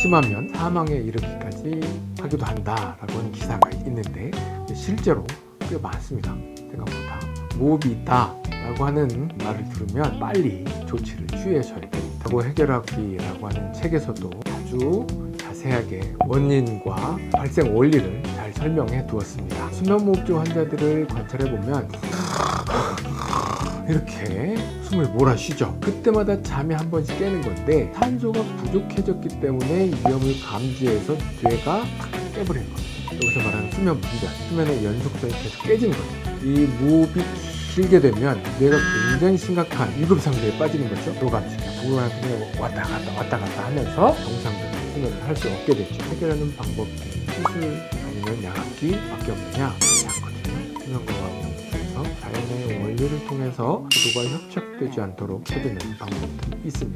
심하면 사망에 이르기까지 하기도 한다라고 하는 기사가 있는데 실제로 꽤 많습니다. 생각보다 무호흡이 있다 라고 하는 말을 들으면 빨리 조치를 취하셔야 된다고 해결하기라고 하는 책에서도 아주 자세하게 원인과 발생 원리를 잘 설명해 두었습니다. 수면무호흡증 환자들을 관찰해 보면 이렇게 숨을 몰아쉬죠. 그때마다 잠이 한 번씩 깨는 건데 산소가 부족해졌기 때문에 위험을 감지해서 뇌가 깨버리는 겁니다. 여기서 말하는 수면 분별, 수면의 연속성이 계속 깨지는 거죠. 이 무호흡이 길게 되면 뇌가 굉장히 심각한 위급 상태에 빠지는 거죠. 도감증이나 부분한테 왔다 갔다 하면서 정상적인 수면을 할 수 없게 되죠. 해결하는 방법이 수술 아니면 약기밖에 없느냐? 그렇지 않거든요. 수면과학에서 자연의 원리를 통해서 구도가 협착되지 않도록 해주는 방법도 있습니다.